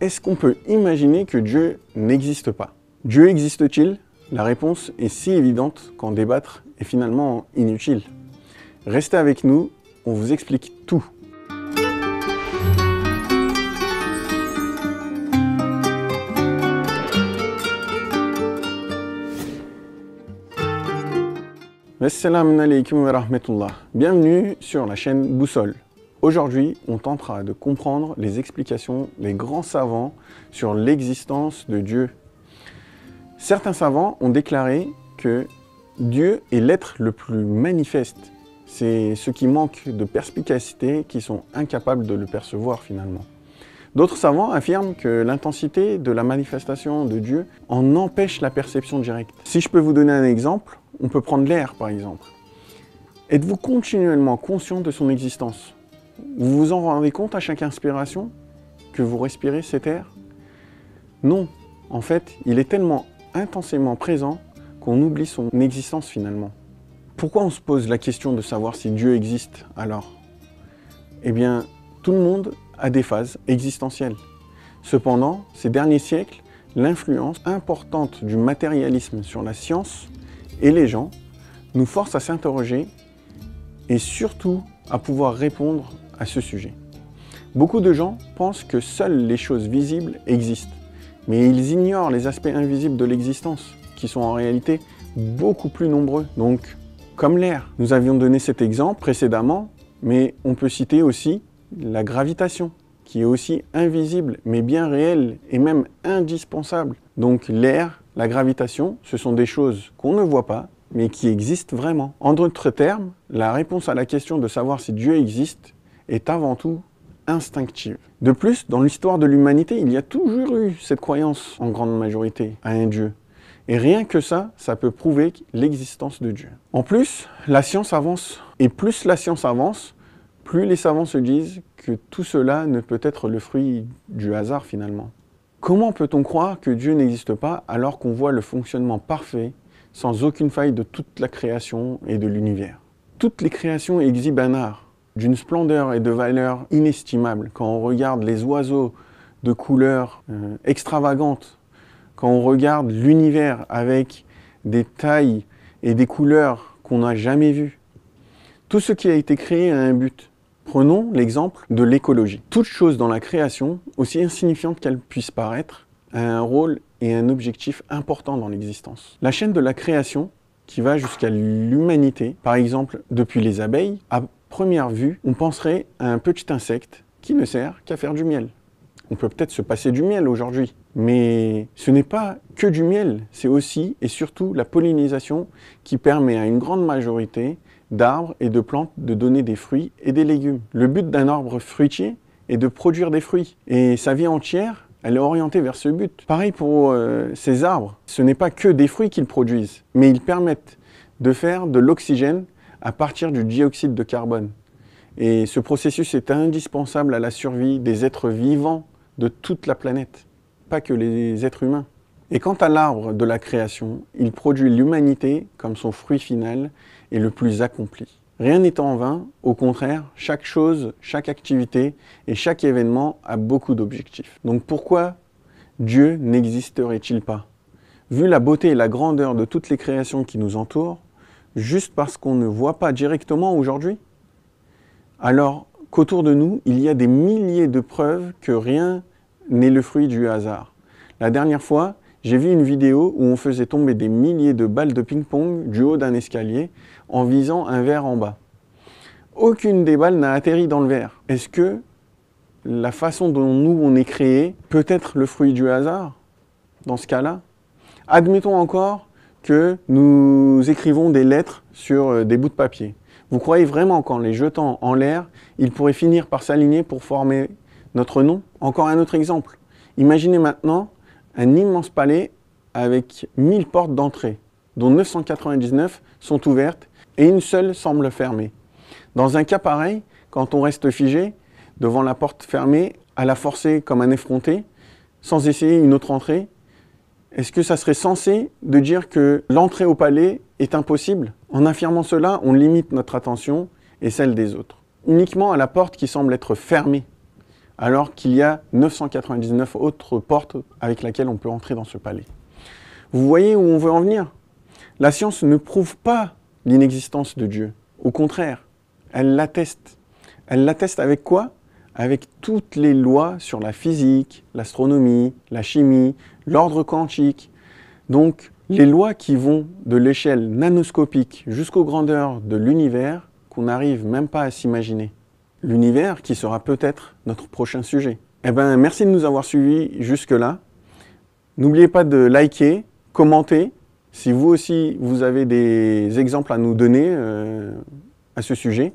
Est-ce qu'on peut imaginer que Dieu n'existe pas? Dieu existe-t-il? La réponse est si évidente qu'en débattre est finalement inutile. Restez avec nous, on vous explique tout. Assalamu alaikum wa rahmatullah. Bienvenue sur la chaîne Boussole. Aujourd'hui, on tentera de comprendre les explications des grands savants sur l'existence de Dieu. Certains savants ont déclaré que Dieu est l'être le plus manifeste. C'est ceux qui manquent de perspicacité qui sont incapables de le percevoir finalement. D'autres savants affirment que l'intensité de la manifestation de Dieu en empêche la perception directe. Si je peux vous donner un exemple, on peut prendre l'air par exemple. Êtes-vous continuellement conscient de son existence? Vous vous en rendez compte à chaque inspiration que vous respirez cet air? Non, en fait, il est tellement intensément présent qu'on oublie son existence finalement. Pourquoi on se pose la question de savoir si Dieu existe alors? Eh bien, tout le monde a des phases existentielles. Cependant, ces derniers siècles, l'influence importante du matérialisme sur la science et les gens nous force à s'interroger et surtout à pouvoir répondre à ce sujet. Beaucoup de gens pensent que seules les choses visibles existent, mais ils ignorent les aspects invisibles de l'existence, qui sont en réalité beaucoup plus nombreux. Donc, comme l'air, nous avions donné cet exemple précédemment, mais on peut citer aussi la gravitation, qui est aussi invisible, mais bien réelle et même indispensable. Donc l'air, la gravitation, ce sont des choses qu'on ne voit pas, mais qui existent vraiment. En d'autres termes, la réponse à la question de savoir si Dieu existe est avant tout instinctive. De plus, dans l'histoire de l'humanité, il y a toujours eu cette croyance, en grande majorité, à un Dieu. Et rien que ça peut prouver l'existence de Dieu. En plus, la science avance. Et plus la science avance, plus les savants se disent que tout cela ne peut être le fruit du hasard finalement. Comment peut-on croire que Dieu n'existe pas alors qu'on voit le fonctionnement parfait, sans aucune faille de toute la création et de l'univers? Toutes les créations exhibent un art, d'une splendeur et de valeur inestimables. Quand on regarde les oiseaux de couleurs extravagantes, quand on regarde l'univers avec des tailles et des couleurs qu'on n'a jamais vues. Tout ce qui a été créé a un but. Prenons l'exemple de l'écologie. Toute chose dans la création, aussi insignifiante qu'elle puisse paraître, a un rôle et un objectif important dans l'existence. La chaîne de la création, qui va jusqu'à l'humanité, par exemple depuis les abeilles, à première vue, on penserait à un petit insecte qui ne sert qu'à faire du miel. On peut peut-être se passer du miel aujourd'hui, mais ce n'est pas que du miel, c'est aussi et surtout la pollinisation qui permet à une grande majorité d'arbres et de plantes de donner des fruits et des légumes. Le but d'un arbre fruitier est de produire des fruits, et sa vie entière, elle est orientée vers ce but. Pareil pour ces arbres, ce n'est pas que des fruits qu'ils produisent, mais ils permettent de faire de l'oxygène à partir du dioxyde de carbone. Et ce processus est indispensable à la survie des êtres vivants de toute la planète, pas que les êtres humains. Et quant à l'arbre de la création, il produit l'humanité comme son fruit final et le plus accompli. Rien n'est en vain, au contraire, chaque chose, chaque activité et chaque événement a beaucoup d'objectifs. Donc pourquoi Dieu n'existerait-il pas? Vu la beauté et la grandeur de toutes les créations qui nous entourent, juste parce qu'on ne voit pas directement aujourd'hui? Alors qu'autour de nous, il y a des milliers de preuves que rien n'est le fruit du hasard. La dernière fois, j'ai vu une vidéo où on faisait tomber des milliers de balles de ping-pong du haut d'un escalier en visant un verre en bas. Aucune des balles n'a atterri dans le verre. Est-ce que la façon dont nous on est créé peut être le fruit du hasard dans ce cas-là? Admettons encore que nous écrivons des lettres sur des bouts de papier. Vous croyez vraiment qu'en les jetant en l'air, ils pourraient finir par s'aligner pour former notre nom? Encore un autre exemple. Imaginez maintenant un immense palais avec 1000 portes d'entrée, dont 999 sont ouvertes et une seule semble fermée. Dans un cas pareil, quand on reste figé devant la porte fermée, à la forcer comme un effronté, sans essayer une autre entrée, est-ce que ça serait sensé de dire que l'entrée au palais est impossible? En affirmant cela, on limite notre attention et celle des autres, uniquement à la porte qui semble être fermée. alors qu'il y a 999 autres portes avec lesquelles on peut entrer dans ce palais. Vous voyez où on veut en venir? La science ne prouve pas l'inexistence de Dieu. Au contraire, elle l'atteste. Elle l'atteste avec quoi? Avec toutes les lois sur la physique, l'astronomie, la chimie, l'ordre quantique. Donc, les lois qui vont de l'échelle nanoscopique jusqu'aux grandeurs de l'univers qu'on n'arrive même pas à s'imaginer. L'univers qui sera peut-être notre prochain sujet. Eh bien, merci de nous avoir suivis jusque-là. N'oubliez pas de liker, commenter. Si vous aussi, vous avez des exemples à nous donner à ce sujet.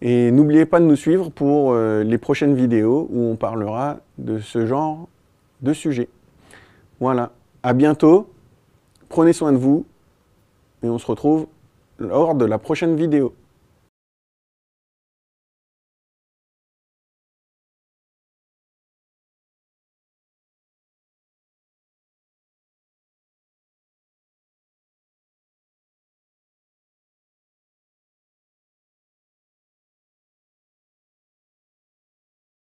Et n'oubliez pas de nous suivre pour les prochaines vidéos où on parlera de ce genre de sujet. Voilà, à bientôt, prenez soin de vous et on se retrouve lors de la prochaine vidéo.